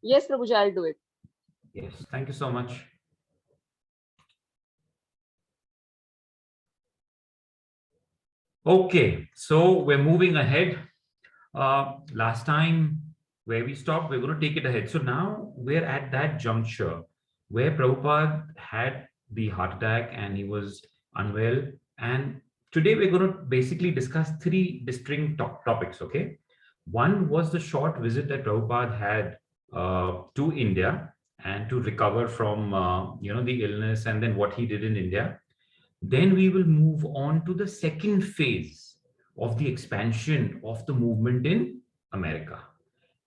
Yes, Prabhuji, I'll do it. Yes, thank you so much. Okay, so we're moving ahead. Last time where we stopped, we're going to take it ahead. So now we're at that juncture where Prabhupada had the heart attack and he was unwell. And today we're going to basically discuss three distinct topics. Okay, one was the short visit that Prabhupada had to India and to recover from the illness, and then what he did in India. Then we will move on to the second phase of the expansion of the movement in America.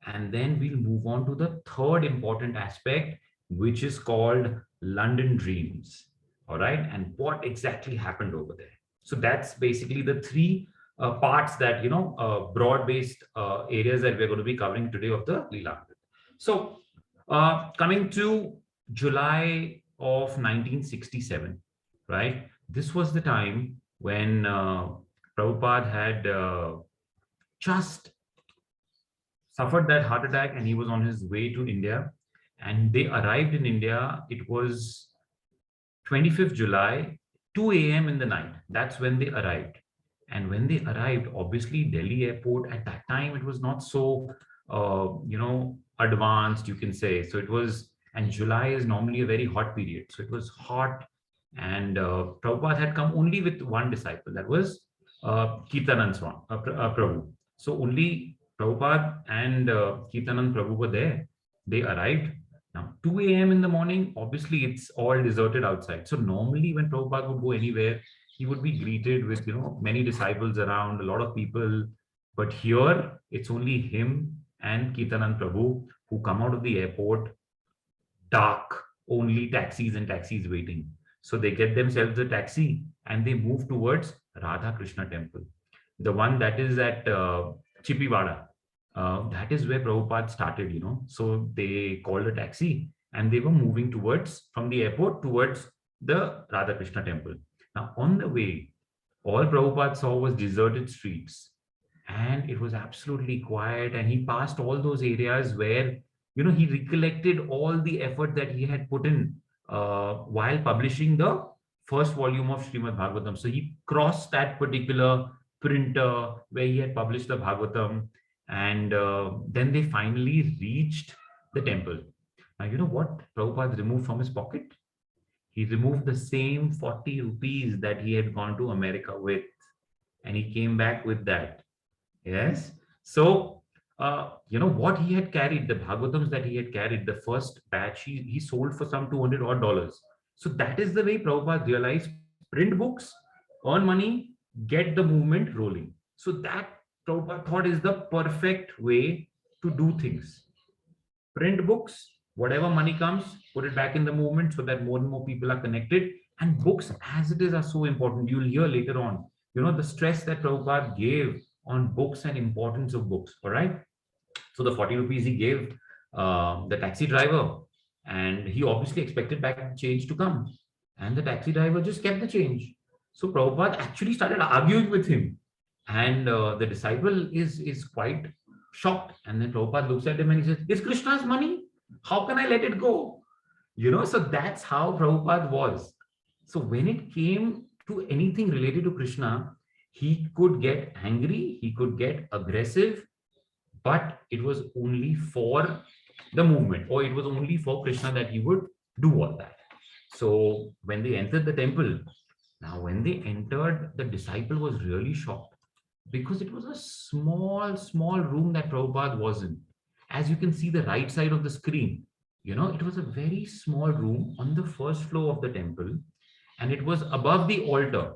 And then we'll move on to the third important aspect, which is called London Dreams. All right. And what exactly happened over there. So that's basically the three parts that, broad based areas that we're going to be covering today of the Leela. So coming to July of 1967, right? This was the time when Prabhupada had just suffered that heart attack and he was on his way to India. And they arrived in India. It was 25th July, 2 a.m. in the night. That's when they arrived. And when they arrived, obviously, Delhi airport at that time, it was not so, advanced, you can say. So it was, and July is normally a very hot period. So it was hot. And Prabhupada had come only with one disciple, that was Kirtanand Prabhu. So only Prabhupada and Kirtanand Prabhu were there. They arrived. Now, 2 a.m. in the morning, obviously it's all deserted outside. So normally when Prabhupada would go anywhere, he would be greeted with, many disciples around, a lot of people. But here, it's only him and Kirtanand Prabhu who come out of the airport, dark, only taxis and taxis waiting. So they get themselves a taxi and they move towards Radha Krishna temple, the one that is at Chippiwada. That is where Prabhupada started, So they called a taxi and they were moving towards, from the airport towards the Radha Krishna temple. Now, on the way, all Prabhupada saw was deserted streets and it was absolutely quiet. And he passed all those areas where, he recollected all the effort that he had put in while publishing the first volume of Srimad Bhagavatam. So he crossed that particular printer where he had published the Bhagavatam, and then they finally reached the temple. Now, you know what Prabhupada removed from his pocket? He removed the same 40 rupees that he had gone to America with, and he came back with that. Yes. So, what he had carried, the Bhagavatams that he had carried, the first batch, he sold for some $200 odd. So that is the way Prabhupada realized print books, earn money, get the movement rolling. So that Prabhupada thought is the perfect way to do things. Print books, whatever money comes, put it back in the movement so that more and more people are connected. And books as it is are so important. You'll hear later on, the stress that Prabhupada gave on books and importance of books. All right. So the 40 rupees he gave the taxi driver, and he obviously expected back the change to come. And the taxi driver just kept the change. So Prabhupada actually started arguing with him. And the disciple is quite shocked. And then Prabhupada looks at him and he says, "It's Krishna's money. How can I let it go?" So that's how Prabhupada was. So when it came to anything related to Krishna, he could get angry, he could get aggressive, but it was only for the movement, or it was only for Krishna that he would do all that. So when they entered the temple, now when they entered, the disciple was really shocked because it was a small room that Prabhupada was in. As you can see the right side of the screen, it was a very small room on the first floor of the temple, and it was above the altar.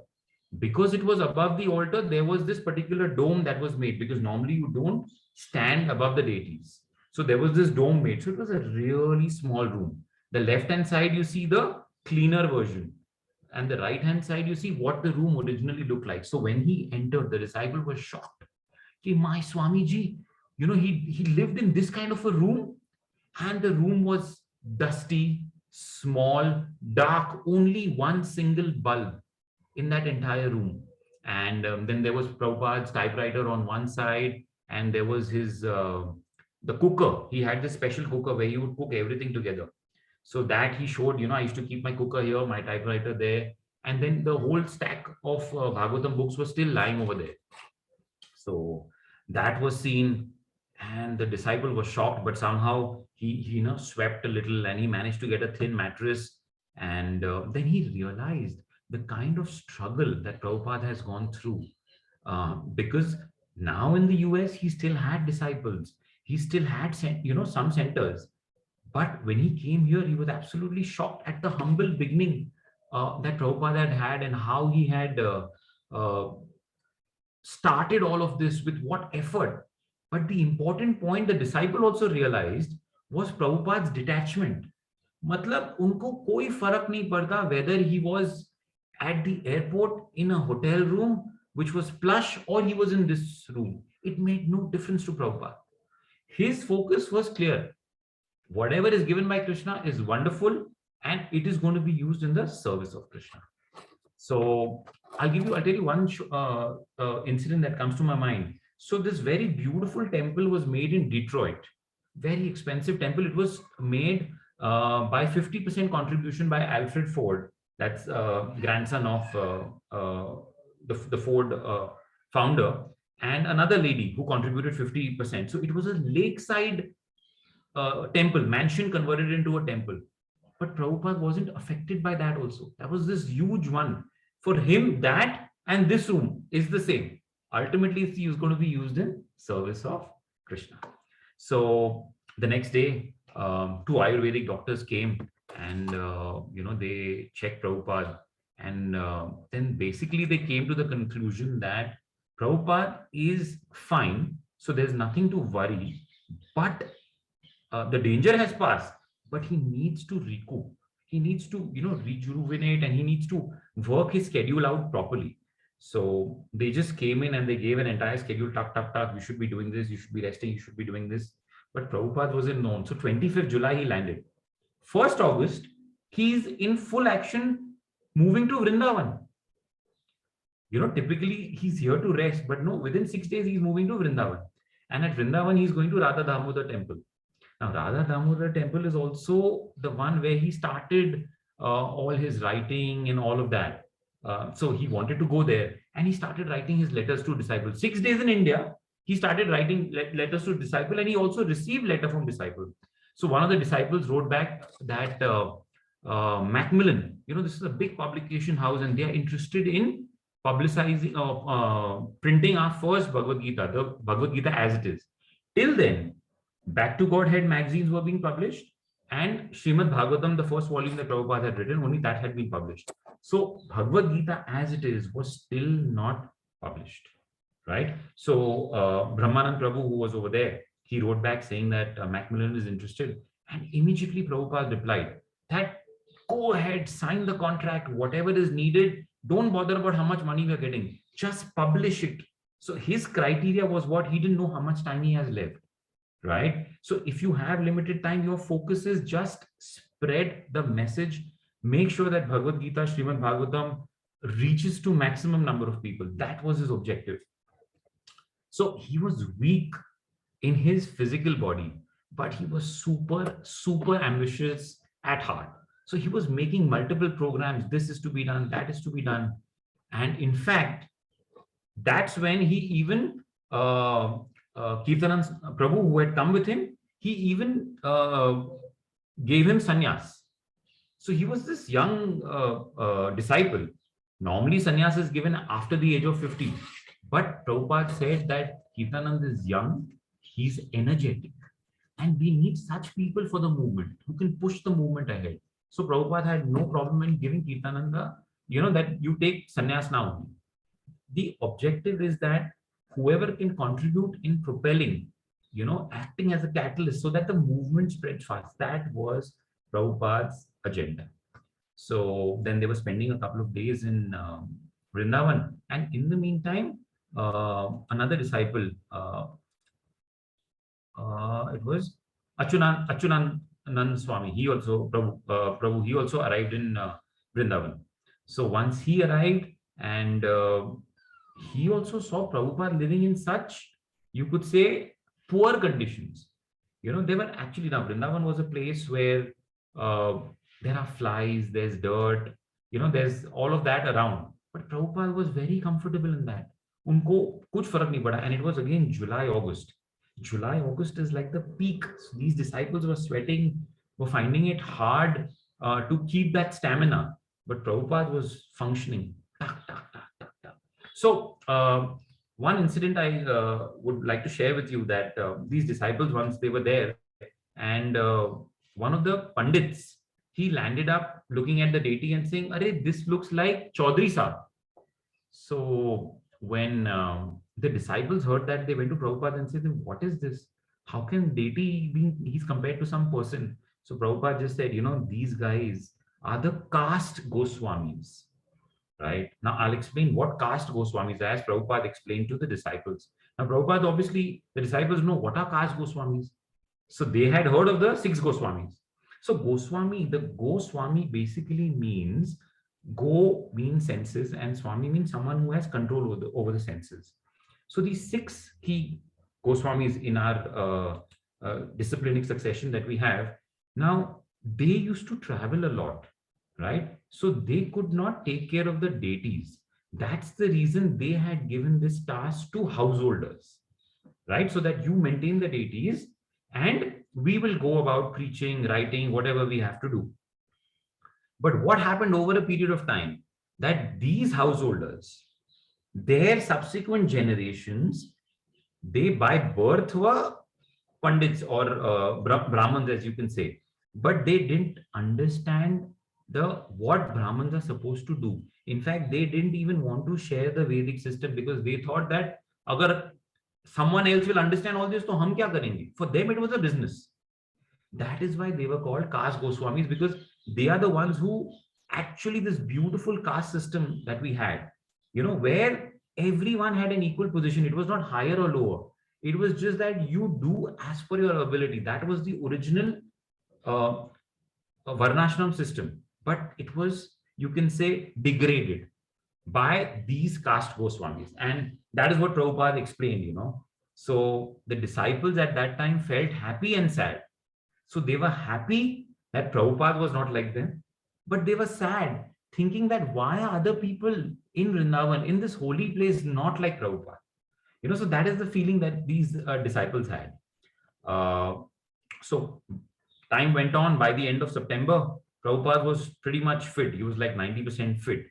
Because it was above the altar, there was this particular dome that was made, because normally you don't stand above the deities. So there was this dome made. So it was a really small room. The left hand side, you see the cleaner version, and the right hand side, you see what the room originally looked like. So when he entered, the disciple was shocked. Okay, my Swamiji, he lived in this kind of a room, and the room was dusty, small, dark, only one single bulb in that entire room. And then there was Prabhupada's typewriter on one side, and there was his the cooker. He had this special cooker where he would cook everything together. So that he showed, I used to keep my cooker here, my typewriter there, and then the whole stack of Bhagavatam books was still lying over there. So that was seen, and the disciple was shocked, but somehow he swept a little, and he managed to get a thin mattress. And then he realized the kind of struggle that Prabhupada has gone through, because now in the US he still had disciples, he still had some centers, but when he came here he was absolutely shocked at the humble beginning that Prabhupada had and how he had uh, started all of this with what effort. But the important point the disciple also realized was Prabhupada's detachment. मतलब उनको कोई फर्क नहीं पड़ता whether he was at the airport in a hotel room which was plush or he was in this room. It made no difference to Prabhupada. His focus was clear. Whatever is given by Krishna is wonderful and it is going to be used in the service of Krishna. So I'll tell you one incident that comes to my mind. So this very beautiful temple was made in Detroit, very expensive temple. It was made by 50% contribution by Alfred Ford, that's grandson of the Ford founder, and another lady who contributed 50%. So it was a lakeside temple, mansion converted into a temple. But Prabhupada wasn't affected by that also. That was this huge one. For him, that and this room is the same. Ultimately, it's going to be used in service of Krishna. So the next day, two Ayurvedic doctors came and, they checked Prabhupada. And then basically they came to the conclusion that Prabhupada is fine. So there's nothing to worry. But the danger has passed, but he needs to recoup. He needs to, rejuvenate, and he needs to work his schedule out properly. So they just came in and they gave an entire schedule, tuck, tuck, tuck. You should be doing this. You should be resting. You should be doing this. But Prabhupada wasn't known. So 25th July, he landed. 1st August, he's in full action moving to Vrindavan. Typically he's here to rest, but no, within 6 days, he's moving to Vrindavan. And at Vrindavan, he's going to Radha Damodar temple. Now, Radha Damodar temple is also the one where he started all his writing and all of that. So he wanted to go there and he started writing his letters to disciples. 6 days in India, he started writing letters to disciples, and he also received letter from disciples. So one of the disciples wrote back that Macmillan, this is a big publication house and they are interested in publicizing, printing our first Bhagavad Gita, the Bhagavad Gita as it is. Till then, Back to Godhead magazines were being published, and Srimad Bhagavatam, the first volume that Prabhupada had written, only that had been published. So Bhagavad Gita as it is was still not published, right? So Brahmanand Prabhu, who was over there, he wrote back saying that Macmillan is interested, and immediately Prabhupada replied that go ahead, sign the contract, whatever is needed. Don't bother about how much money we are getting. Just publish it. So his criteria was what? He didn't know how much time he has left. Right? So if you have limited time, your focus is just spread the message, make sure that Bhagavad Gita, Srimad Bhagavatam reaches to maximum number of people. That was his objective. So he was weak in his physical body, but he was super, super ambitious at heart. So he was making multiple programs. This is to be done, that is to be done. And in fact, that's when he even Kirtanand Prabhu, who had come with him, he even gave him sannyas. So he was this young disciple. Normally, sannyas is given after the age of 50. But Prabhupada said that Kirtanand is young, he's energetic, and we need such people for the movement who can push the movement ahead. So Prabhupada had no problem in giving Kirtananda, that you take sannyas now. The objective is that whoever can contribute in propelling, acting as a catalyst so that the movement spreads fast. That was Prabhupada's agenda. So then they were spending a couple of days in Vrindavan. And in the meantime, another disciple, it was Achyutanand Swami. He also, Prabhu, he also arrived in Vrindavan. So once he arrived, and he also saw Prabhupada living in such, you could say, poor conditions. They were actually, now Vrindavan was a place where uh, there are flies, there's dirt, there's all of that around. But Prabhupada was very comfortable in that. Unko kuch farak nahi pada. And it was again July, August. July, August is like the peak. So these disciples were sweating, were finding it hard to keep that stamina. But Prabhupada was functioning. Tak, tak, tak, tak, tak. So, one incident I would like to share with you, that these disciples, once they were there, and one of the pandits, he landed up looking at the deity and saying, "Arey, this looks like Chaudhry Saab." So when the disciples heard that, they went to Prabhupada and said, "What is this? How can deity he's compared to some person?" So Prabhupada just said, "These guys are the caste Goswamis." Right? Now, I'll explain what caste Goswamis are, as Prabhupada explained to the disciples. Now, Prabhupada, obviously, the disciples know what are caste Goswamis. So they had heard of the six Goswamis. So Goswami, the Goswami basically means, Go means senses and Swami means someone who has control over the senses. So these six key Goswamis in our disciplinic succession that we have, now they used to travel a lot, right? So they could not take care of the deities. That's the reason they had given this task to householders, right? So that you maintain the deities and we will go about preaching, writing, whatever we have to do. But what happened over a period of time, that these householders, their subsequent generations, they by birth were pandits or brahmins, as you can say, but they didn't understand the what brahmins are supposed to do. In fact, they didn't even want to share the Vedic system, because they thought that agar someone else will understand all this, to hum kya karenge? For them, it was a business. That is why they were called caste Goswamis, because they are the ones who actually, this beautiful caste system that we had, where everyone had an equal position. It was not higher or lower. It was just that you do as per your ability. That was the original uh, Varnashram system. But it was, you can say, degraded by these caste Goswamis. And that is what Prabhupada explained. So the disciples at that time felt happy and sad. So they were happy that Prabhupada was not like them, but they were sad, thinking that why are other people in Vrindavan, in this holy place, not like Prabhupada? So that is the feeling that these disciples had. So time went on. By the end of September, Prabhupada was pretty much fit. He was like 90% fit.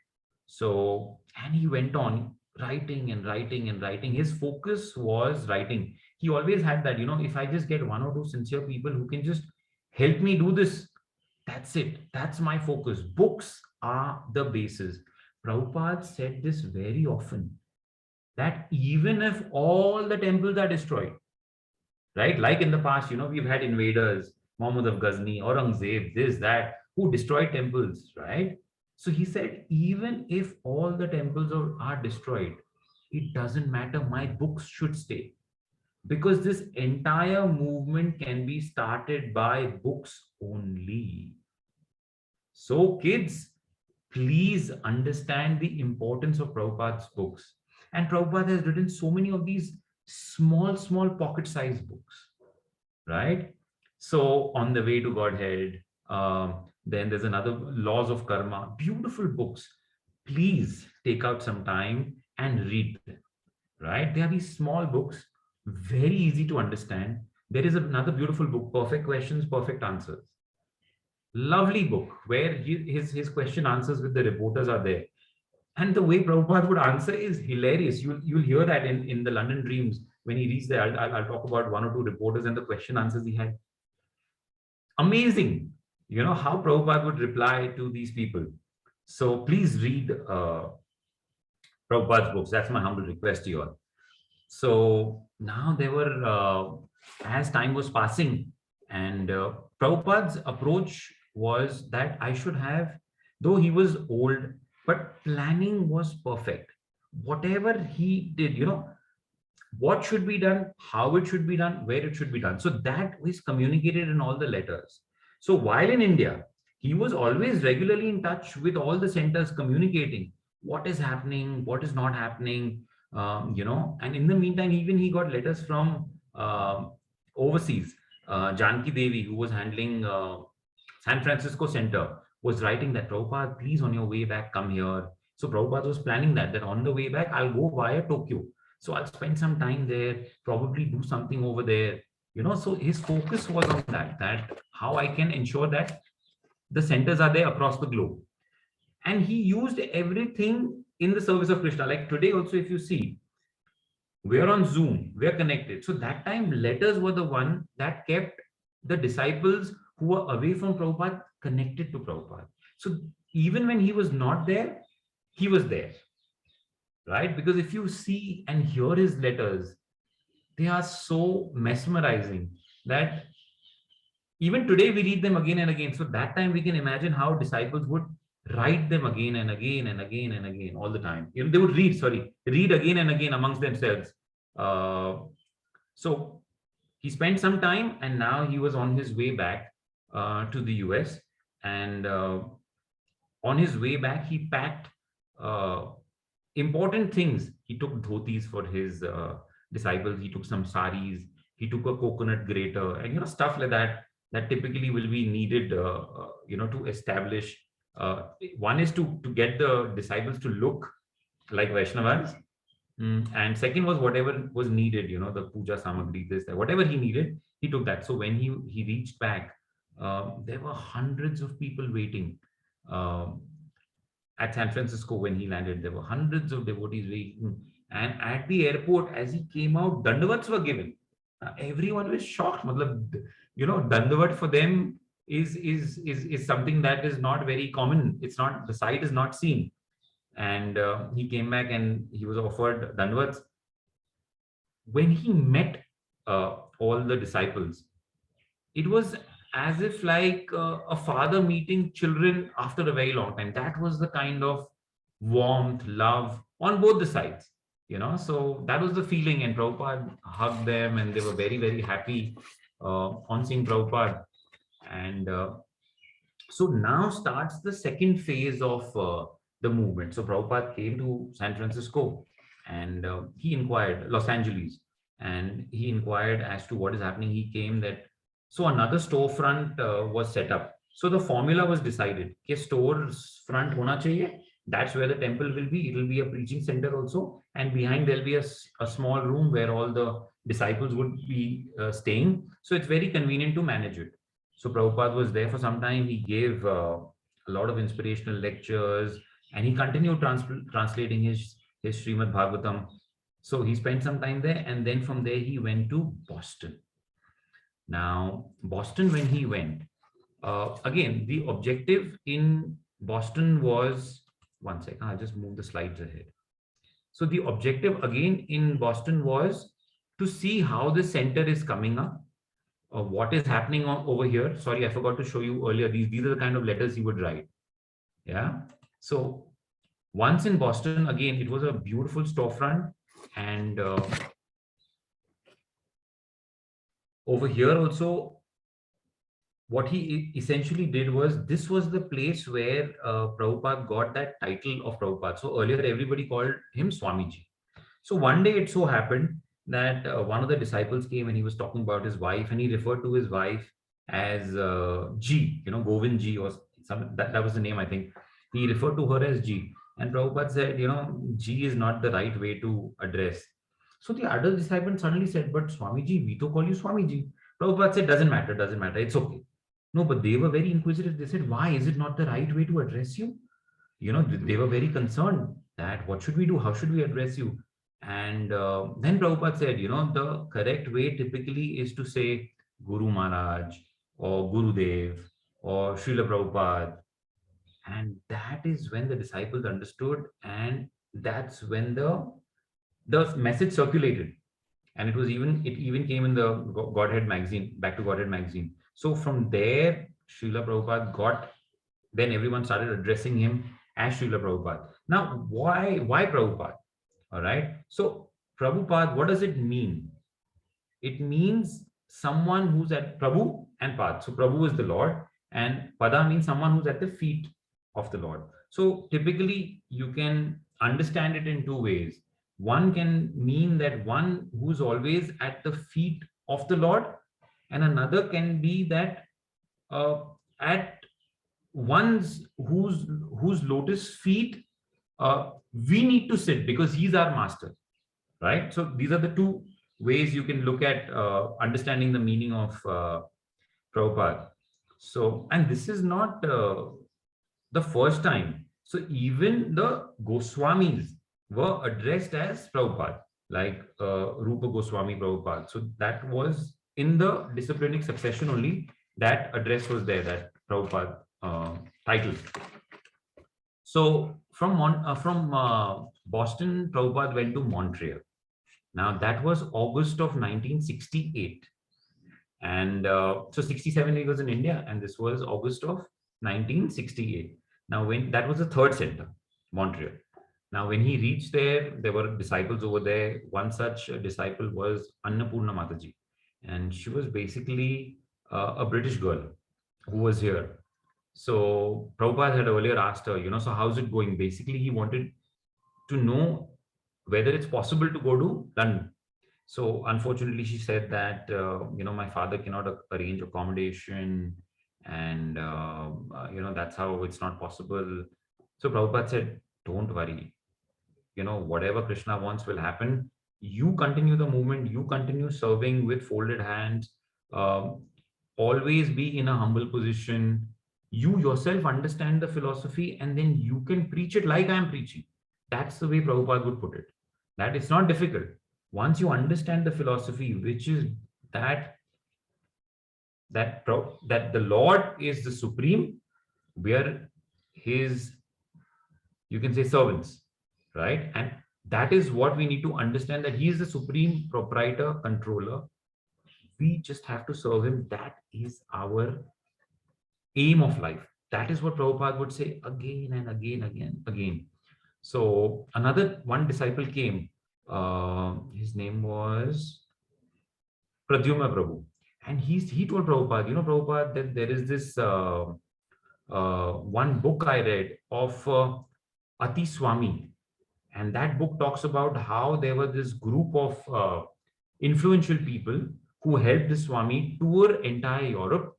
So, and he went on writing and writing and writing. His focus was writing. He always had that, if I just get one or two sincere people who can just help me do this, that's it. That's my focus. Books are the basis. Prabhupada said this very often, that even if all the temples are destroyed, right? Like in the past, we've had invaders, Muhammad of Ghazni, Aurangzeb, this, that, who destroyed temples, right? So he said, even if all the temples are destroyed, it doesn't matter. My books should stay. Because this entire movement can be started by books only. So kids, please understand the importance of Prabhupada's books. And Prabhupada has written so many of these small pocket-sized books, right? So on the way to Godhead, then there's another, Laws of Karma, beautiful books. Please take out some time and read them, right? They are these small books, very easy to understand. There is another beautiful book, Perfect Questions, Perfect Answers. Lovely book where his question answers with the reporters are there. And the way Prabhupada would answer is hilarious. You'll hear that in the London Dreams when he reads there. I'll talk about one or two reporters and the question answers he had. Amazing, how Prabhupada would reply to these people. So please read Prabhupada's books. That's my humble request to you all. So now there were, as time was passing, and Prabhupada's approach was that I should have, though he was old, but planning was perfect. Whatever he did, what should be done, how it should be done, where it should be done. So that was communicated in all the letters. So while in India, he was always regularly in touch with all the centers, communicating what is happening, what is not happening, and in the meantime, even he got letters from overseas. Janki Devi, who was handling San Francisco Center, was writing that, Prabhupada, please on your way back, come here. So Prabhupada was planning that on the way back, I'll go via Tokyo. So I'll spend some time there, probably do something over there. So his focus was on that how I can ensure that the centers are there across the globe. And he used everything in the service of Krishna. Like today also, if you see, we're on Zoom, we're connected. So that time, letters were the one that kept the disciples who were away from Prabhupada connected to Prabhupada. So even when he was not there, he was there, right? Because if you see and hear his letters, they are so mesmerizing that even today we read them again and again. So that time we can imagine how disciples would write them again and again and again and again all the time. They would read again and again amongst themselves. So he spent some time, and now he was on his way back to the US. And on his way back, he packed important things. He took dhotis for his disciples. He took some saris. He took a coconut grater, and stuff like that typically will be needed, to establish. One is to get the disciples to look like Vaishnavas. And second was whatever was needed, the puja samagri, this, that, whatever he needed, he took that. So when he reached back, there were hundreds of people waiting at San Francisco. When he landed, there were hundreds of devotees waiting. And at the airport, as he came out, dandavats were given. Everyone was shocked. Dandavat for them is something that is not very common. It's not, the sight is not seen. And he came back and he was offered dandavats. When he met all the disciples, it was as if like a father meeting children after a very long time. That was the kind of warmth, love on both the sides. So that was the feeling, and Prabhupada hugged them, and they were very, very happy on seeing Prabhupada. And so now starts the second phase of the movement. So Prabhupada came to San Francisco, and he inquired, Los Angeles, and he inquired as to what is happening. He came that, so another storefront was set up. So the formula was decided, कि stores front hona chahiye. That's where the temple will be. It will be a preaching center also. And behind there'll be a small room where all the disciples would be staying. So it's very convenient to manage it. So Prabhupada was there for some time. He gave a lot of inspirational lectures, and he continued translating his Srimad Bhagavatam. So he spent some time there, and then from there he went to Boston. Now, Boston, when he went, again, the objective in Boston was, one second, I'll just move the slides ahead. So the objective again in Boston was to see how the center is coming up, what is happening over here. Sorry, I forgot to show you earlier. These are the kind of letters he would write. Yeah. So once in Boston, again, it was a beautiful storefront. And over here also, what he essentially did was, this was the place where Prabhupada got that title of Prabhupada. So earlier, everybody called him Swamiji. So one day it so happened that one of the disciples came and he was talking about his wife, and he referred to his wife as G, Govind G, or that was the name, I think. He referred to her as G. And Prabhupada said, G is not the right way to address. So the other disciple suddenly said, but Swamiji, we to call you Swamiji. Prabhupada said, doesn't matter, it's okay. No, but they were very inquisitive. They said, why is it not the right way to address you? They were very concerned that what should we do? How should we address you? And then Prabhupada said, the correct way typically is to say Guru Maharaj or Gurudev or Srila Prabhupada. And that is when the disciples understood, and that's when the message circulated. And it even came in the Godhead magazine, Back to Godhead magazine. So from there, Srila Prabhupada then everyone started addressing him as Srila Prabhupada. Now, why Prabhupada? All right. So Prabhupada, what does it mean? It means someone who's at Prabhu and Pad. So Prabhu is the Lord, and Pada means someone who's at the feet of the Lord. So typically you can understand it in two ways. One can mean that one who's always at the feet of the Lord, and another can be that uh, at one's whose lotus feet we need to sit because he's our master, right? So these are the two ways you can look at understanding the meaning of Prabhupada. So, and this is not the first time. So even the Goswamis were addressed as Prabhupada, like Rupa Goswami Prabhupada. So that was in the disciplinic succession only. That address was there, that Prabhupada title. So from Boston, Prabhupada went to Montreal. Now that was August of 1968, and so 67 he was in India, and this was August of 1968. Now when that was the third center, Montreal. Now when he reached there, there were disciples over there. One such disciple was Annapurna Mataji, and she was basically a British girl who was here. So Prabhupada had earlier asked her, so how's it going? Basically, he wanted to know whether it's possible to go to London. So unfortunately, she said that my father cannot arrange accommodation, and that's how it's not possible. So Prabhupada said, "Don't worry. Whatever Krishna wants will happen. You continue the movement. You continue serving with folded hands. Um, Always be in a humble position. You yourself understand the philosophy, and then you can preach it like I am preaching." That's the way Prabhupada would put it. That it's not difficult. Once you understand the philosophy, which is that that the Lord is the supreme, we are his, you can say, servants, right? And that is what we need to understand, that he is the supreme proprietor, controller. We just have to serve him. That is our aim of life. That is what Prabhupada would say again and again. So another one disciple came. His name was Pradyumna Prabhu. And he told Prabhupada, Prabhupada, that there is this one book I read of Ati Swami. And that book talks about how there was this group of influential people who helped the Swami tour entire Europe,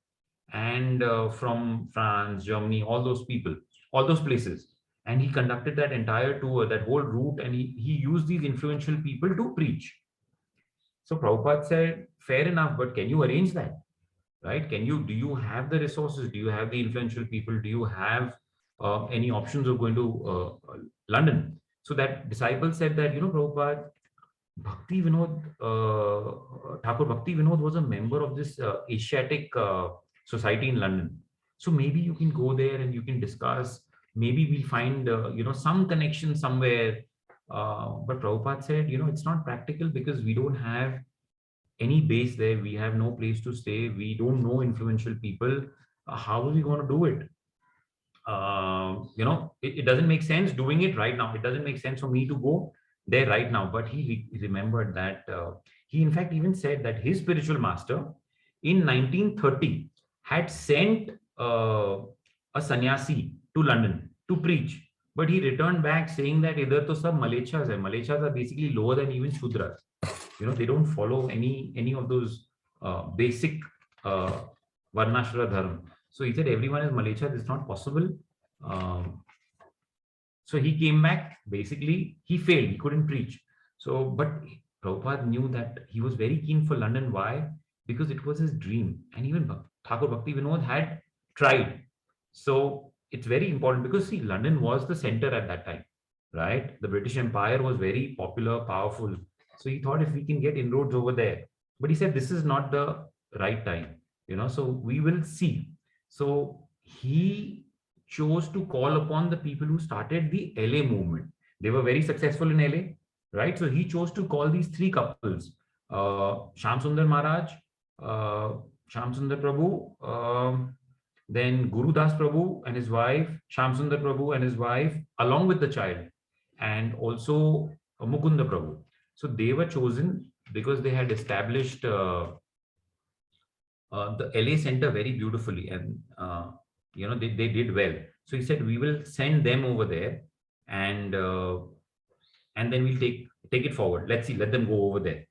and from France, Germany, all those people, all those places. And he conducted that entire tour, that whole route, and he used these influential people to preach. So Prabhupada said, fair enough, but can you arrange that? Right? Do you have the resources? Do you have the influential people? Do you have any options of going to London? So that disciple said that, Prabhupada, Bhakti Vinod, Thakur Bhakti Vinod was a member of this Asiatic society in London. So maybe you can go there and you can discuss. Maybe we'll find, some connection somewhere. But Prabhupada said, it's not practical because we don't have any base there. We have no place to stay. We don't know influential people. How are we going to do it? It doesn't make sense doing it right now. It doesn't make sense for me to go there right now. But he remembered that he, in fact, even said that his spiritual master in 1930 had sent a sannyasi to London to preach. But he returned back saying that idhar to sab malechas hai. Malechas are basically lower than even Shudras. They don't follow any of those basic varnashra dharma. So he said everyone is Malecha. This is not possible. So he came back. Basically, he failed. He couldn't preach. So, but Prabhupada knew that he was very keen for London. Why? Because it was his dream. And even Thakur Bhakti Vinod had tried. So it's very important because, see, London was the center at that time, right? The British Empire was very popular, powerful. So he thought if we can get inroads over there. But he said this is not the right time, so we will see. So he chose to call upon the people who started the LA movement. They were very successful in LA, right? So he chose to call these three couples, Sham Sundar Maharaj, Sham Sundar Prabhu, then Guru Das Prabhu and his wife, Sham Sundar Prabhu and his wife, along with the child, and also Mukunda Prabhu. So they were chosen because they had established the LA center very beautifully, and they did well. So he said we will send them over there, and then we'll take it forward. Let's see, let them go over there.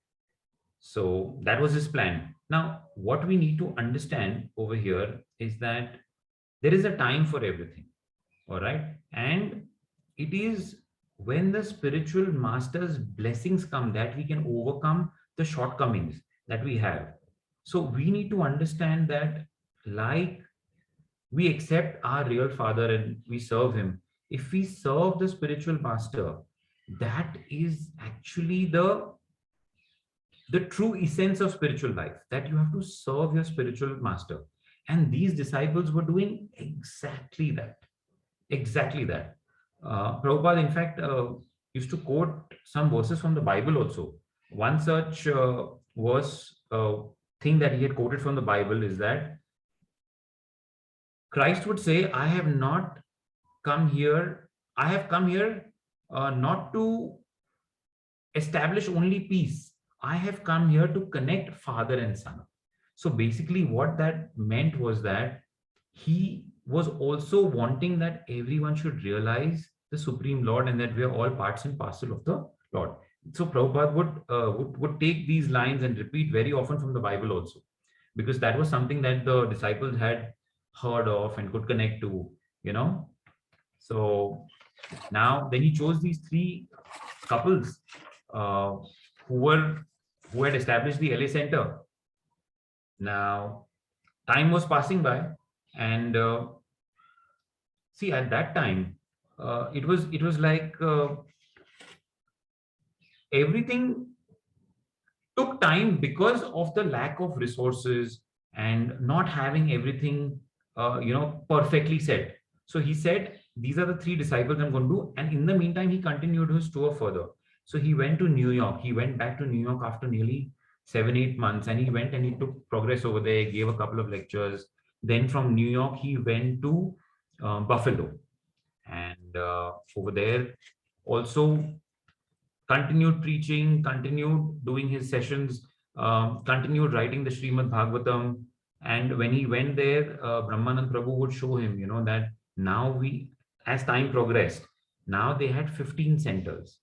So that was his plan. Now, what we need to understand over here is that there is a time for everything. All right. And it is when the spiritual master's blessings come that we can overcome the shortcomings that we have. So we need to understand that, like, we accept our real father and we serve him. If we serve the spiritual master, that is actually the true essence of spiritual life, that you have to serve your spiritual master. And these disciples were doing exactly that. Exactly that. Prabhupada, in fact, used to quote some verses from the Bible also. One such verse, thing that he had quoted from the Bible is that Christ would say, I have not come here, I have come here not to establish only peace. I have come here to connect father and son. So basically, what that meant was that he was also wanting that everyone should realize the Supreme Lord and that we are all parts and parcel of the Lord. So Prabhupada would take these lines and repeat very often from the Bible also, because that was something that the disciples had heard of and could connect to, you know. So now, then he chose these three couples uh, who were who had established the LA Center. Now, time was passing by, and see, at that time, it was like everything took time because of the lack of resources and not having everything perfectly set. So he said, these are the three disciples I'm going to do, and in the meantime he continued his tour further. So he went to New York. He went back to New York after nearly 7-8 months, and he went and he took progress over there, gave a couple of lectures. Then from New York he went to Buffalo, and over there also continued preaching, continued doing his sessions, continued writing the Srimad Bhagavatam. And when he went there, Brahmanand Prabhu would show him, that now as time progressed, now they had 15 centers.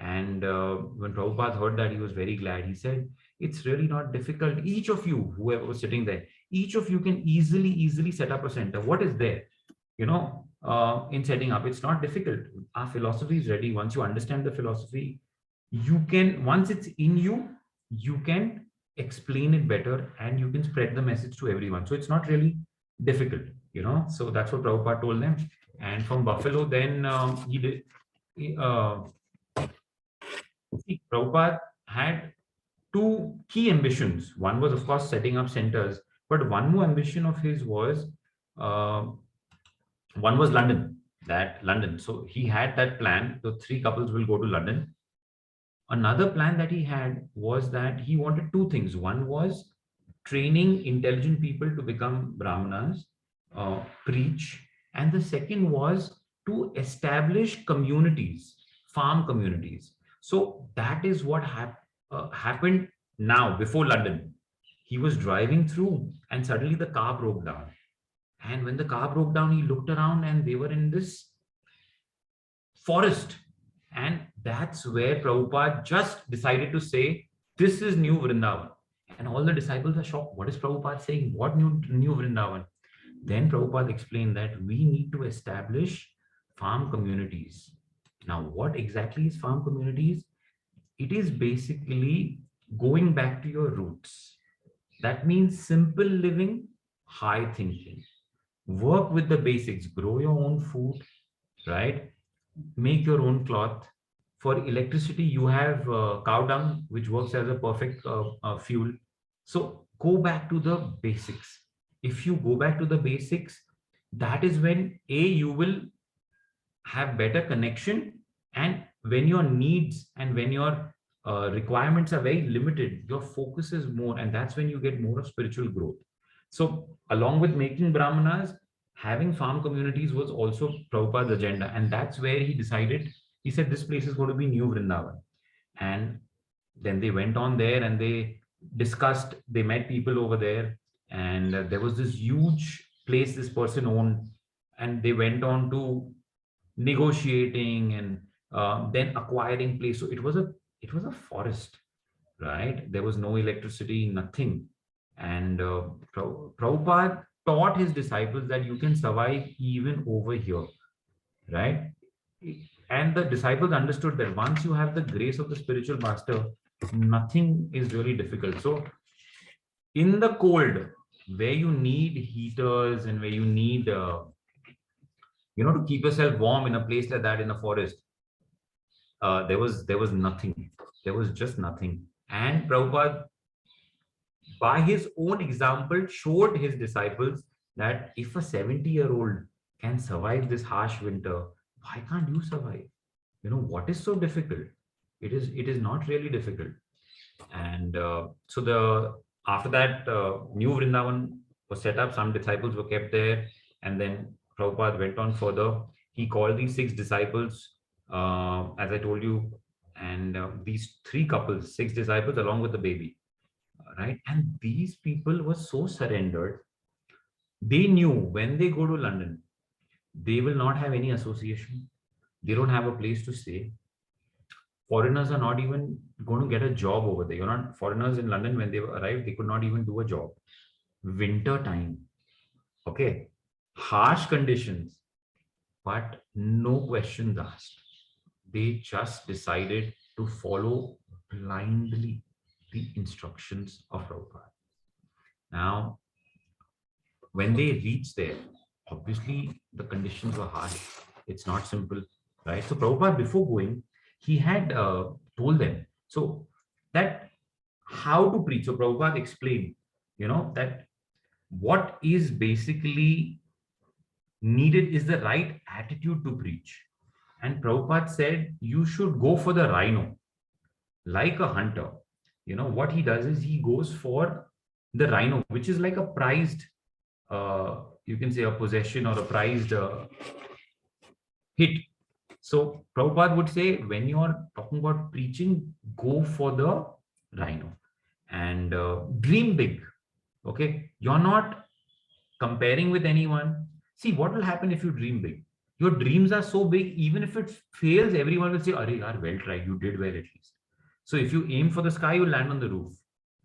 And when Prabhupada heard that, he was very glad. He said, it's really not difficult. Each of you, whoever was sitting there, each of you can easily set up a center. What is there? In setting up, it's not difficult. Our philosophy is ready. Once you understand the philosophy, you can, once it's in you, you can explain it better and you can spread the message to everyone. So it's not really difficult. So that's what Prabhupada told them. And from Buffalo, then he did. See, Prabhupada had two key ambitions. One was, of course, setting up centers, but one more ambition of his was uh, one was London. So he had that plan. The three couples will go to London. Another plan that he had was that he wanted two things. One was training intelligent people to become brahmanas, preach, and the second was to establish communities, farm communities. So that is what happened now. Before London, he was driving through and suddenly the car broke down. And when the car broke down, he looked around and they were in this forest. And that's where Prabhupada just decided to say, this is New Vrindavan. And all the disciples are shocked. What is Prabhupada saying? What new Vrindavan? Then Prabhupada explained that we need to establish farm communities. Now, what exactly is farm communities? It is basically going back to your roots. That means simple living, high thinking. Work with the basics, grow your own food, right? Make your own cloth. For electricity, you have cow dung, which works as a perfect fuel. So go back to the basics. If you go back to the basics, that is when you will have better connection, and when your needs and when your requirements are very limited, your focus is more, and that's when you get more of spiritual growth. So along with making brahmanas, having farm communities was also Prabhupada's agenda, and that's where he decided. He said this place is going to be New Vrindavan. And then they went on there and they discussed, they met people over there, and there was this huge place this person owned, and they went on to negotiating and then acquiring place. So it was a forest, right? There was no electricity, nothing. And Prabhupada taught his disciples that you can survive even over here, right? And the disciples understood that once you have the grace of the spiritual master, nothing is really difficult. So, in the cold, where you need heaters and where you need, to keep yourself warm in a place like that in a forest, there was nothing. There was just nothing. And Prabhupada, by his own example, showed his disciples that if a 70-year-old can survive this harsh winter, why can't you survive? What is so difficult? It is not really difficult. And so the after that, new Vrindavan was set up. Some disciples were kept there, and then Prabhupada went on further. He called these six disciples, as I told you, and these three couples, six disciples along with the baby, right? And these people were so surrendered. They knew when they go to London, they will not have any association. They don't have a place to stay. Foreigners are not even going to get a job over there. You're not foreigners in London when they arrived, they could not even do a job. Winter time, okay, harsh conditions, but no questions asked. They just decided to follow blindly the instructions of Prabhupada. Now, when they reached there, obviously the conditions were harsh. It's not simple, right? So Prabhupada, before going, he had told them so that how to preach. So Prabhupada explained, that what is basically needed is the right attitude to preach. And Prabhupada said you should go for the rhino, like a hunter. What he does is he goes for the rhino, which is like a prized, you can say a possession or a prized hit. So Prabhupada would say, when you're talking about preaching, go for the rhino and dream big. Okay, you're not comparing with anyone. See, what will happen if you dream big? Your dreams are so big, even if it fails, everyone will say, "Arey yaar, well tried, you did well at least." So if you aim for the sky, you land on the roof,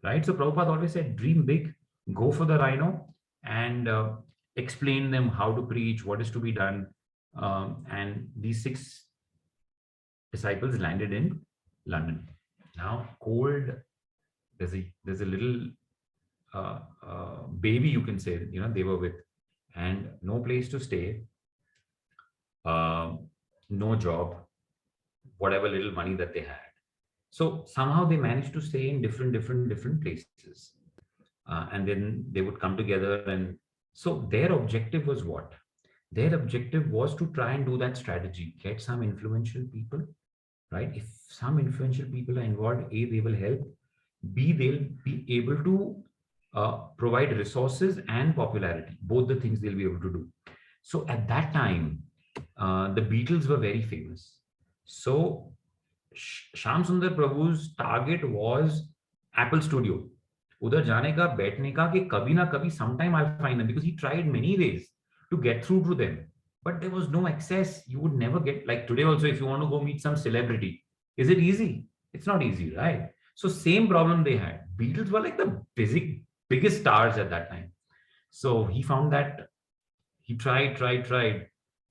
right? So Prabhupada always said, dream big, go for the rhino, and explain them how to preach, what is to be done. And these six disciples landed in London. Now, cold. There's a little baby, you can say, they were with, and no place to stay, no job, whatever little money that they had. So somehow they managed to stay in different places, and then they would come together. And so their objective was what? Their objective was to try and do that strategy, get some influential people, right? If some influential people are involved, A, they will help, B, they'll be able to provide resources and popularity, both the things they'll be able to do. So at that time, the Beatles were very famous. So Shyam Sundar Prabhu's target was Apple Studio. उधर जाने का, बैठने का, कि कभी ना कभी sometime I'll find them, because he tried many ways to get through to them, but there was no access. You would never get, like today also, if you want to go meet some celebrity, is it easy? It's not easy, right? So same problem they had. Beatles were like the biggest stars at that time. So he found that he tried.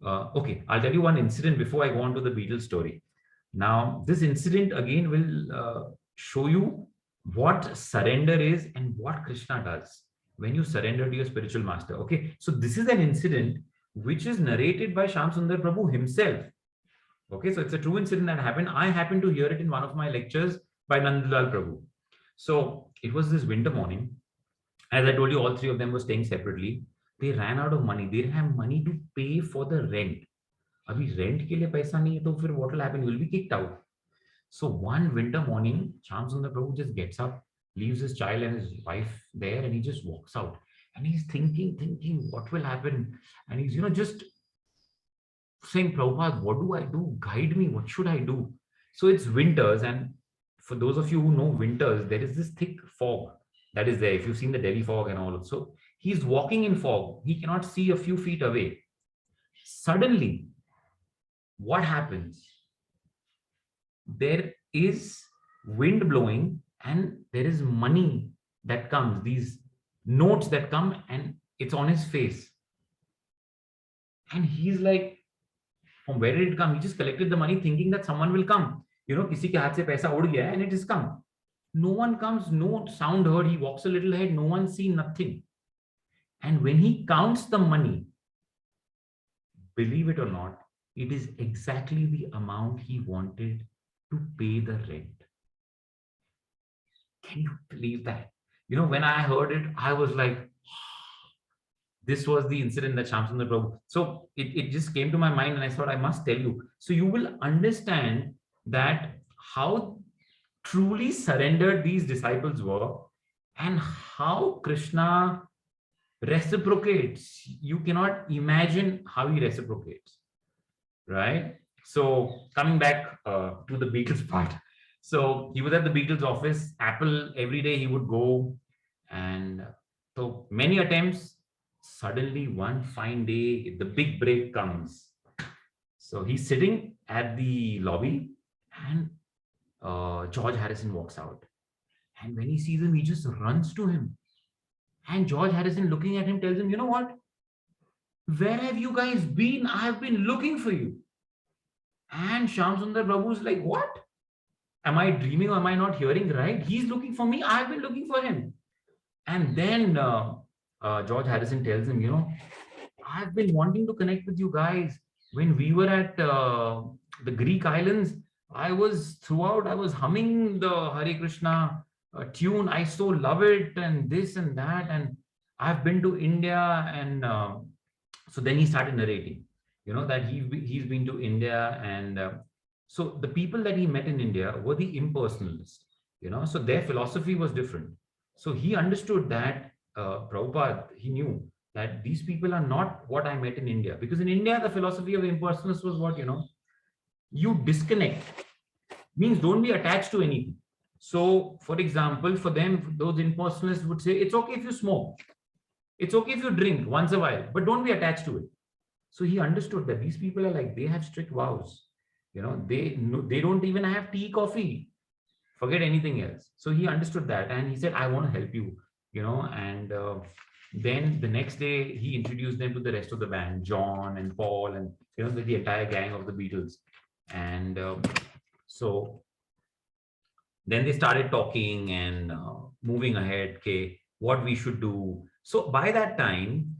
Okay, I'll tell you one incident before I go on to the Beatles story. Now, this incident again will show you what surrender is and what Krishna does when you surrender to your spiritual master. Okay, so this is an incident which is narrated by Shyam Sundar Prabhu himself. Okay, so it's a true incident that happened. I happened to hear it in one of my lectures by Nandlal Prabhu. So it was this winter morning. As I told you, all three of them were staying separately. They ran out of money. They didn't have money to pay for the rent. अभी rent के लिए पैसा नहीं है, तो फिर what will happen? You will be kicked out. So one winter morning, Shyam Sundar Prabhu just gets up, leaves his child and his wife there, and he just walks out. And he's thinking, what will happen? And he's, just saying, Prabhupada, what do I do? Guide me. What should I do? So it's winters. And for those of you who know winters, there is this thick fog that is there. If you've seen the Delhi fog and all. So he's walking in fog. He cannot see a few feet away. Suddenly, what happens? There is wind blowing and there is money that comes. These notes that come, and it's on his face. And he's like, from where did it come? He just collected the money thinking that someone will come. किसी के हाथ से पैसा उड़ गया and it has come. No one comes, no sound heard. He walks a little ahead, no one see, nothing. And when he counts the money, believe it or not, it is exactly the amount he wanted to pay the rent. Can you believe that? When I heard it, I was like, this was the incident that Shamsundar Prabhu. So it just came to my mind and I thought I must tell you. So you will understand that how truly surrendered these disciples were and how Krishna reciprocates. You cannot imagine how he reciprocates, right? So coming back to the Beatles part. So he was at the Beatles office, Apple, every day he would go, and so many attempts. Suddenly one fine day, the big break comes. So he's sitting at the lobby and George Harrison walks out. And when he sees him, he just runs to him. And George Harrison, looking at him, tells him, you know what? Where have you guys been? I have been looking for you. And Shamsundar Prabhu is like, what? Am I dreaming or am I not hearing right? He's looking for me. I've been looking for him. And then George Harrison tells him, I've been wanting to connect with you guys. When we were at the Greek islands, I was humming the Hare Krishna tune. I so love it, and this and that. And I've been to India. And so then he started narrating, that he's been to India. And so the people that he met in India were the impersonalists, so their philosophy was different. So he understood that Prabhupada, he knew that these people are not what I met in India. Because in India, the philosophy of impersonalists was what, you disconnect. Means don't be attached to anything. So, for example, for them, those impersonalists would say, it's okay if you smoke. It's okay if you drink once a while, but don't be attached to it. So he understood that these people are like, they have strict vows. They don't even have tea, coffee. Forget anything else. So he understood that. And he said, I want to help you, and then the next day he introduced them to the rest of the band, John and Paul, and the entire gang of the Beatles. And so then they started talking and moving ahead, okay, what we should do. So by that time,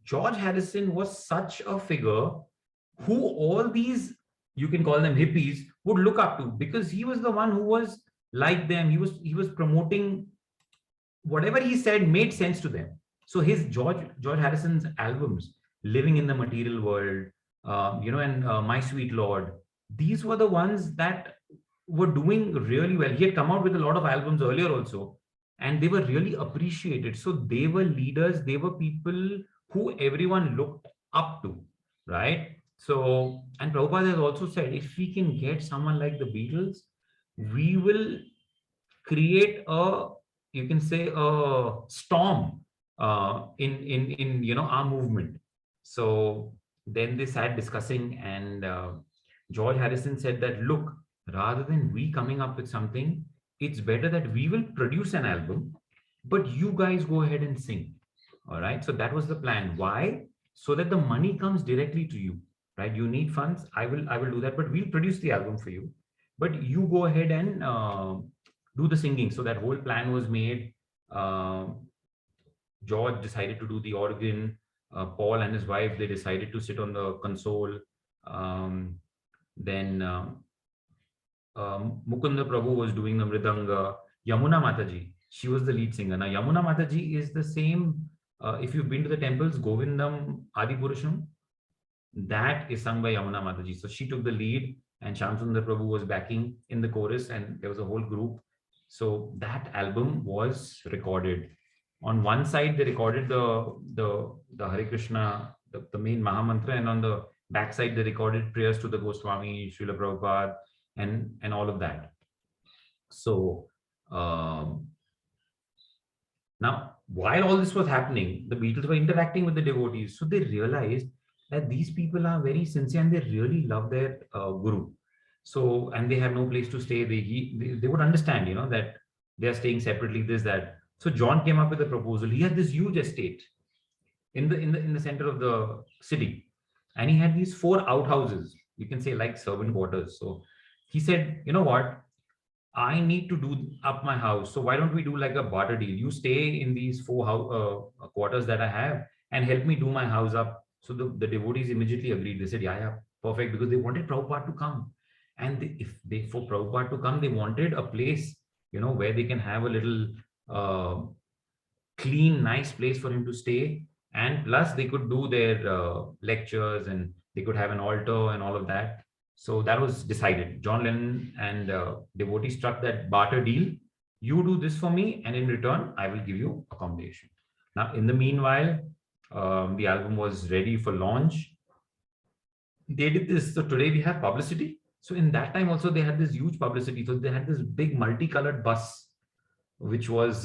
George Harrison was such a figure who all these, you can call them hippies, would look up to, because he was the one who was like them. He was promoting whatever he said made sense to them. So his George Harrison's albums, Living in the Material World, and My Sweet Lord, these were the ones that were doing really well. He had come out with a lot of albums earlier also, and they were really appreciated. So they were leaders, they were people who everyone looked up to, right? So, and Prabhupada has also said, if we can get someone like the Beatles, we will create a, you can say, a storm in our movement. So then they sat discussing, and George Harrison said that, look, rather than we coming up with something, it's better that we will produce an album, but you guys go ahead and sing. All right. So that was the plan. Why? So that the money comes directly to you, right? You need funds. I will do that, but we'll produce the album for you. But you go ahead and do the singing. So that whole plan was made. George decided to do the organ. Paul and his wife, they decided to sit on the console. Then Mukunda Prabhu was doing the mridanga. Yamuna Mataji, she was the lead singer. Now Yamuna Mataji is the same. If you've been to the temples, Govindam Adi Purusham, that is sung by Yamuna Mataji. So she took the lead, and Shamsundar Prabhu was backing in the chorus, and there was a whole group. So that album was recorded. On one side, they recorded the Hare Krishna, the main Mahamantra, and on the backside, they recorded prayers to the Goswami, Srila Prabhupada, and all of that. So now, while all this was happening, the Beatles were interacting with the devotees. So they realized that these people are very sincere and they really love their guru. So, and they have no place to stay. They would understand, that They are staying separately, this, that. So John came up with a proposal. He had this huge estate in the center of the city, and he had these four outhouses. You can say like servant quarters. So he said, you know what? I need to do up my house. So why don't we do like a barter deal? You stay in these quarters that I have and help me do my house up. So the devotees immediately agreed. They said, yeah, yeah, perfect, because they wanted Prabhupada to come. And if they for Prabhupada to come, they wanted a place, where they can have a little uh, clean, nice place for him to stay. And plus, they could do their lectures, and they could have an altar and all of that. So that was decided. John Lennon and devotee struck that barter deal. You do this for me, and in return, I will give you accommodation. Now, in the meanwhile, the album was ready for launch. They did this. So today we have publicity. So in that time also, they had this huge publicity. So they had this big multicolored bus, which was,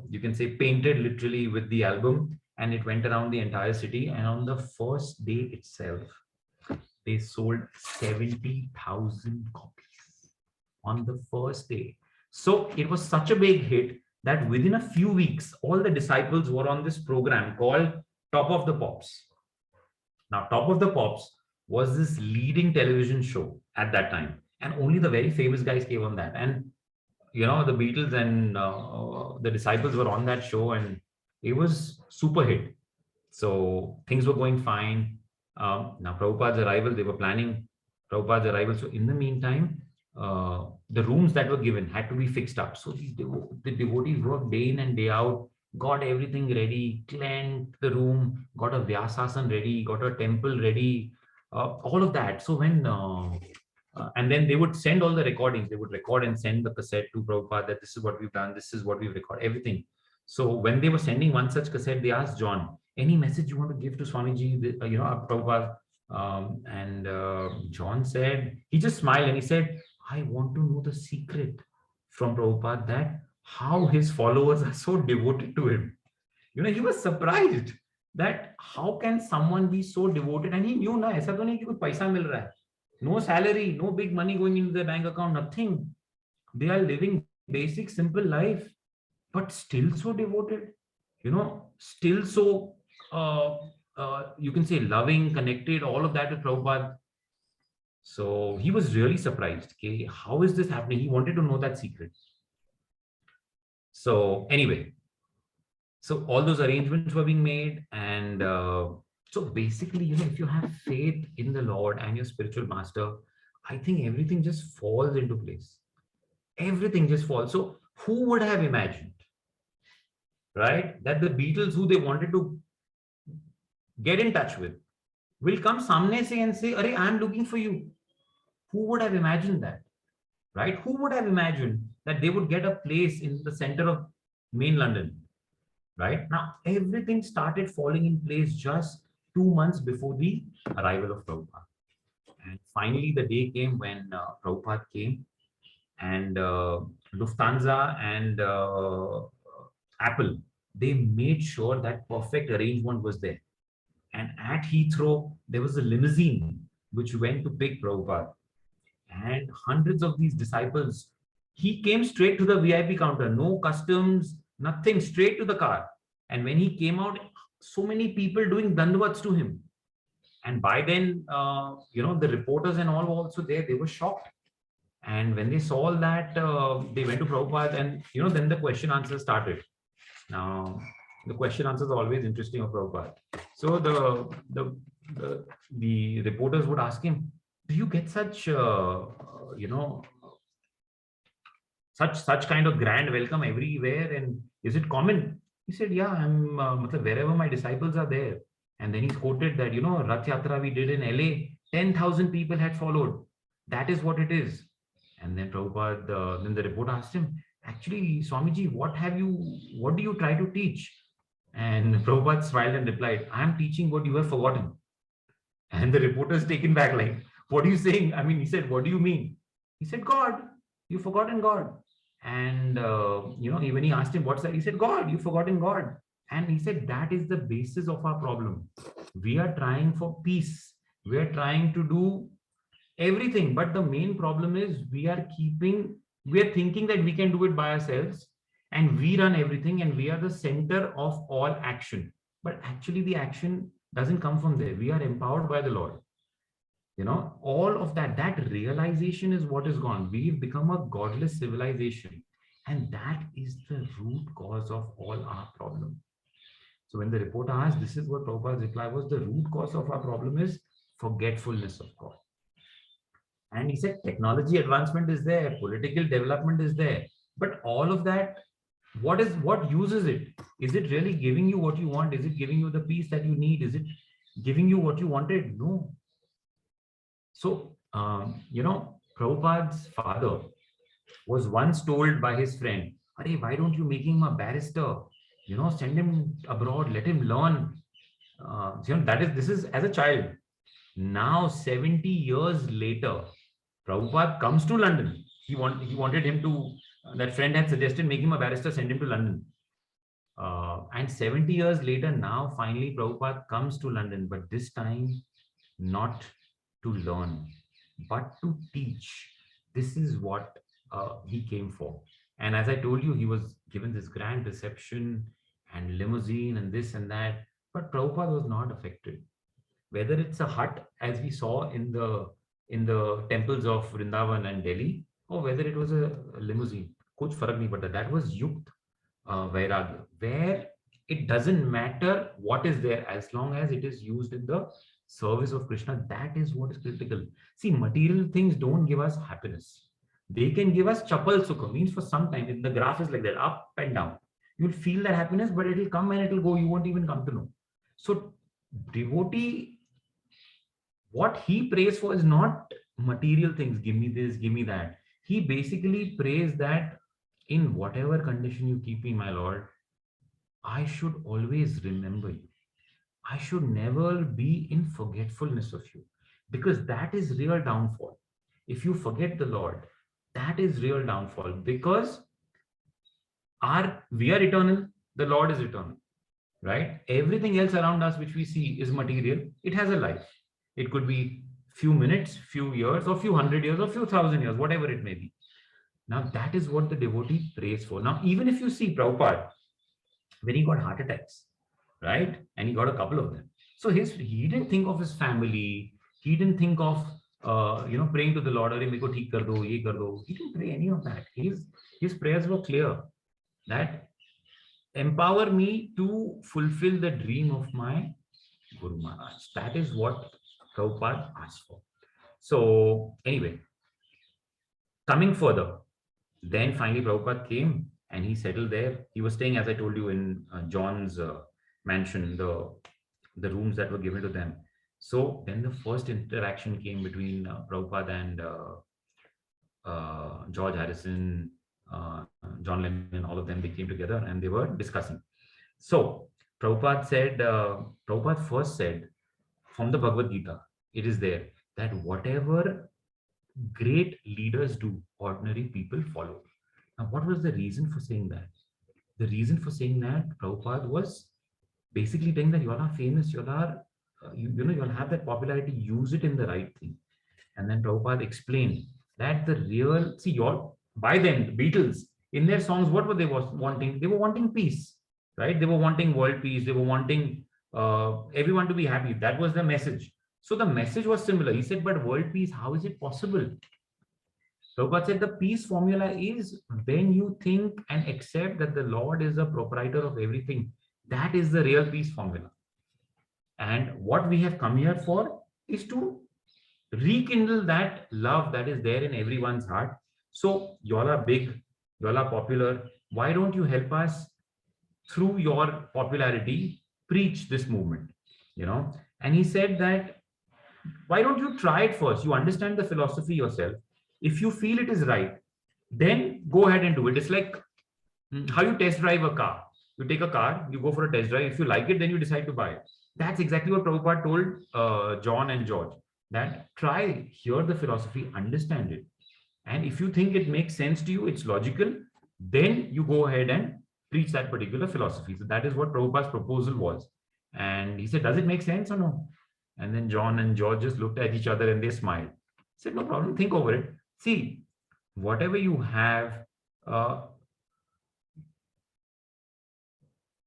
you can say, painted literally with the album, and it went around the entire city. And on the first day itself, they sold 70,000 copies on the first day. So it was such a big hit that within a few weeks, all the disciples were on this program called Top of the Pops. Now, Top of the Pops was this leading television show at that time, and only the very famous guys came on that. And the Beatles and the disciples were on that show, and it was super hit. So things were going fine. Now Prabhupada's arrival, they were planning Prabhupada's arrival. So in the meantime, the rooms that were given had to be fixed up. So the devotees worked day in and day out, got everything ready, cleansed the room, got a Vyasasan ready, got a temple ready, all of that. So when and then they would send all the recordings. They would record and send the cassette to Prabhupada that this is what we've done, this is what we've recorded, everything. So when they were sending one such cassette, they asked John, any message you want to give to Swamiji, Prabhupada? And John said, he just smiled and he said, I want to know the secret from Prabhupada, that how his followers are so devoted to him. He was surprised that how can someone be so devoted, and he knew na aisa to nahi ki koi paisa mil raha hai. No salary, no big money going into their bank account, nothing. They are living basic, simple life, but still so devoted, still so, you can say, loving, connected, all of that with Prabhupada. So he was really surprised. Okay, how is this happening? He wanted to know that secret. So anyway, so all those arrangements were being made, and so basically, if you have faith in the Lord and your spiritual master, I think everything just falls into place. Everything just falls. So who would have imagined, right, that the Beatles, who they wanted to get in touch with, will come samne se and say, "Arey, I'm looking for you." Who would have imagined that, right? Who would have imagined that they would get a place in the center of main London, right? Now, everything started falling in place just 2 months before the arrival of Prabhupada. And finally, the day came when Prabhupada came, and Lufthansa and Apple, they made sure that perfect arrangement was there. And at Heathrow, there was a limousine which went to pick Prabhupada. And hundreds of these disciples, he came straight to the VIP counter, no customs, nothing, straight to the car. And when he came out, so many people doing dandavats to him. And by then, the reporters and all were also there. They were shocked. And when they saw all that, they went to Prabhupada, and then the question answer started. Now, the question answers are always interesting of Prabhupada. So the reporters would ask him, "Do you get such such kind of grand welcome everywhere, and is it common?" He said, "Yeah, I'm wherever my disciples are there." And then he quoted that, Rath Yatra we did in LA, 10,000 people had followed. That is what it is. And then Prabhupada, then the reporter asked him, "Actually, Swamiji, what do you try to teach?" And Prabhupada smiled and replied, "I am teaching what you have forgotten." And the reporter is taken back, like, "What are you saying?" I mean, he said, "What do you mean?" He said, "God, you've forgotten God." And, when he asked him, "What's that?" He said, "God, you've forgotten God." And he said, that is the basis of our problem. We are trying for peace. We are trying to do everything. But the main problem is we are keeping We are thinking that we can do it by ourselves and we run everything and we are the center of all action. But actually, the action doesn't come from there. We are empowered by the Lord. All of that realization is what is gone. We've become a godless civilization. And that is the root cause of all our problem. So when the reporter asked, this is what Prabhupada's reply was, the root cause of our problem is forgetfulness of God. And he said, technology advancement is there, political development is there, but all of that, what use is it? Is it really giving you what you want? Is it giving you the peace that you need? Is it giving you what you wanted? No. So, Prabhupada's father was once told by his friend, "Arey, why don't you make him a barrister? Send him abroad, let him learn." This is as a child. Now, 70 years later, Prabhupada comes to London. He wanted him to, that friend had suggested, make him a barrister, send him to London. And 70 years later, now finally Prabhupada comes to London, but this time not to learn, but to teach. This is what he came for. And as I told you, he was given this grand reception and limousine and this and that, but Prabhupada was not affected. Whether it's a hut, as we saw in the temples of Vrindavan and Delhi, or whether it was a limousine, kuch farak nahi padta. That was yukt vairagya, where it doesn't matter what is there as long as it is used in the service of Krishna. That is what is critical. See, material things don't give us happiness. They can give us chapal sukha, means for some time. The graph is like that, up and down. You'll feel that happiness, but it will come and it will go. You won't even come to know. So, devotee, what he prays for is not material things. Give me this, give me that. He basically prays that in whatever condition you keep me, my Lord, I should always remember you. I should never be in forgetfulness of you, because that is real downfall. If you forget the Lord, that is real downfall, because we are eternal, the Lord is eternal, right? Everything else around us which we see is material. It has a life. It could be few minutes, few years, or few hundred years, or few thousand years, whatever it may be. Now that is what the devotee prays for. Now, even if you see Prabhupada, when he got heart attacks, right? And he got a couple of them. So he didn't think of his family. He didn't think of praying to the Lord, "Arey, meko theek kar do, ye kar do." He didn't pray any of that. His prayers were clear, that empower me to fulfill the dream of my Guru Maharaj. That is what Prabhupada asked for. So anyway, coming further, then finally Prabhupada came and he settled there. He was staying, as I told you, in John's mansion, the rooms that were given to them. So then the first interaction came between Prabhupada and George Harrison, John Lennon, all of them. They came together and they were discussing. So Prabhupada first said, from the Bhagavad Gita, it is there, that whatever great leaders do, ordinary people follow. Now, what was the reason for saying that? The reason for saying that, Prabhupada was basically saying that you all are famous, you all are, you'll have that popularity, use it in the right thing. And then Prabhupada explained that by then, the Beatles, in their songs, what were they wanting? They were wanting peace, right? They were wanting world peace. They were wanting everyone to be happy. That was the message. So the message was similar. He said, but world peace, how is it possible? Prabhupada said the peace formula is when you think and accept that the Lord is the proprietor of everything. That is the real peace formula. And what we have come here for is to rekindle that love that is there in everyone's heart. So you all are big, you all are popular. Why don't you help us through your popularity preach this movement? And he said that, why don't you try it first? You understand the philosophy yourself. If you feel it is right, then go ahead and do it. It's like how you test drive a car. You take a car, you go for a test drive. If you like it, then you decide to buy it. That's exactly what Prabhupada told John and George, that try, hear the philosophy, understand it. And if you think it makes sense to you, it's logical, then you go ahead and preach that particular philosophy. So that is what Prabhupada's proposal was. And he said, does it make sense or no? And then John and George just looked at each other and they smiled. He said, no problem, think over it. See, whatever you have,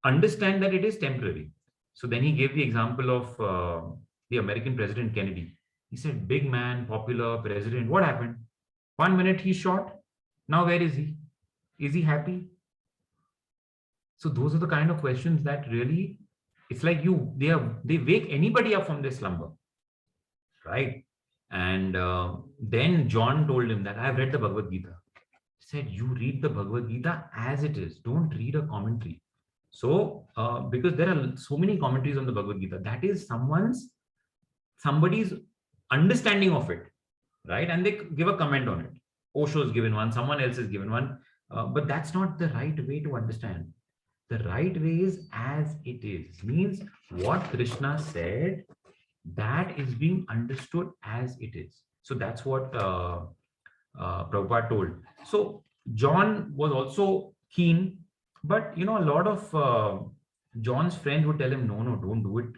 understand that it is temporary. So then he gave the example of the American President Kennedy. He said, big man, popular president. What happened? 1 minute he's shot. Now where is he? Is he happy? So those are the kind of questions that really, it's like they wake anybody up from their slumber, right? And then John told him that I have read the Bhagavad Gita. He said, you read the Bhagavad Gita as it is. Don't read a commentary. So because there are so many commentaries on the Bhagavad Gita, that is somebody's understanding of it, right? And they give a comment on it. Osho's given one, someone else has given one, but that's not the right way to understand. The right way is as it is. Means what Krishna said, that is being understood as it is. So that's what Prabhupada told. So John was also keen, but a lot of John's friends would tell him, no, don't do it.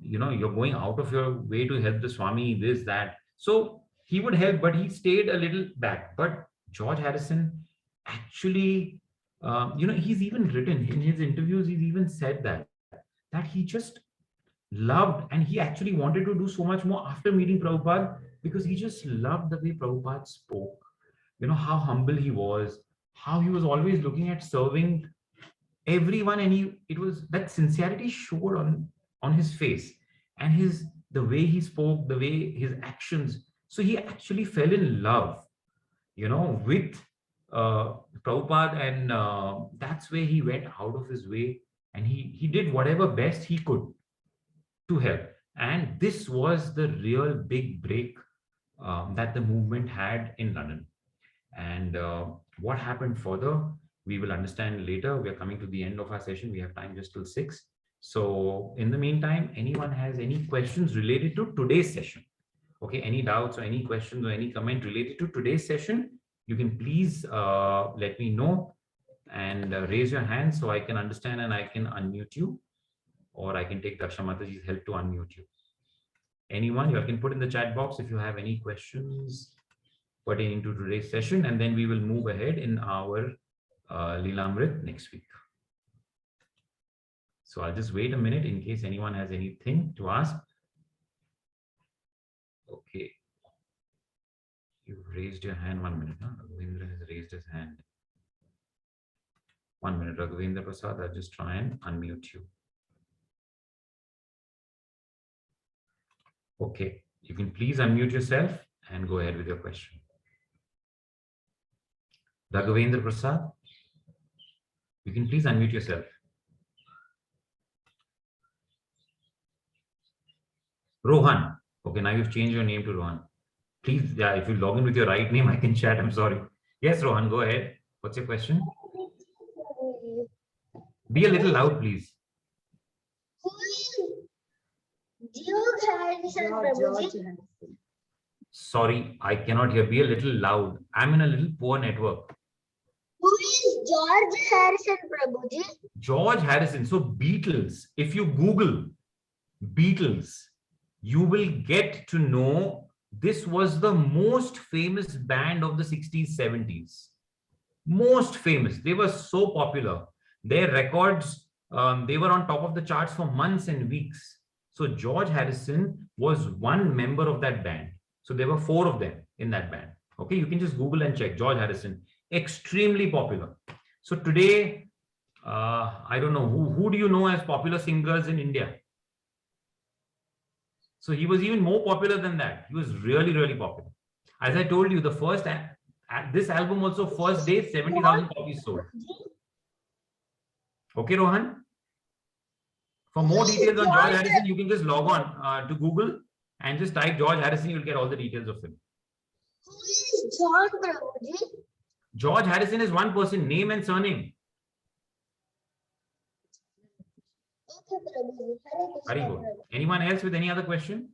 You're going out of your way to help the Swami, this, that. So he would help, but he stayed a little back. But George Harrison actually, he's even written in his interviews, he's even said that he just loved, and he actually wanted to do so much more after meeting Prabhupada, because he just loved the way Prabhupada spoke, how humble he was, how he was always looking at serving everyone, and it was that sincerity showed on his face, and the way he spoke, the way his actions. So he actually fell in love, with Prabhupada, and that's where he went out of his way, and he did whatever best he could to help. And this was the real big break that the movement had in London. And what happened further, we will understand later. We are coming to the end of our session. We have time just till 6. So in the meantime, anyone has any questions related to today's session? Okay, any doubts or any questions or any comment related to today's session, you can please let me know and raise your hand so I can understand and I can unmute you, or I can take Daksha Mataji's help to unmute you. Anyone, you can put in the chat box if you have any questions pertaining to today's session, and then we will move ahead in our Leelamrit next week. So I'll just wait a minute in case anyone has anything to ask. Okay. You've raised your hand. 1 minute. Huh? Raghavendra has raised his hand. 1 minute, Raghavendra Prasad. I'll just try and unmute you. Okay. You can please unmute yourself and go ahead with your question. Raghavendra Prasad, you can please unmute yourself. Rohan. Okay, now you've changed your name to Rohan. Please, yeah, if you log in with your right name, I can chat. I'm sorry. Yes, Rohan, go ahead. What's your question? Be a little loud, please. Sorry, I cannot hear. Be a little loud. I'm in a little poor network. Who is George Harrison, Prabhuji? George Harrison. So Beatles, if you Google Beatles, you will get to know this was the most famous band of the 60s, 70s. Most famous. They were so popular. Their records, they were on top of the charts for months and weeks. So George Harrison was one member of that band. So there were 4 of them in that band. Okay, you can just Google and check George Harrison. Extremely popular. So today, I don't know, who do you know as popular singers in India? So he was even more popular than that. He was really, really popular. As I told you, the first, this album also, first day, 70,000 copies sold. Okay, Rohan? For more details on George Harrison, you can just log on to Google and just type George Harrison. You'll get all the details of him. Who is John, Prabhuji? George Harrison is one person, name and surname. Okay, Prabhuji. Very good. Anyone else with any other question?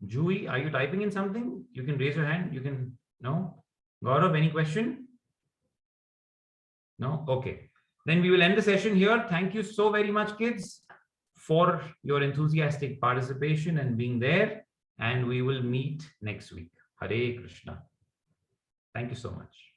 Jui, are you typing in something? You can raise your hand. You can, no? Gaurav, any question? No? Okay. Then we will end the session here. Thank you so very much, kids, for your enthusiastic participation and being there. and we will meet next week. Hare Krishna. Thank you so much.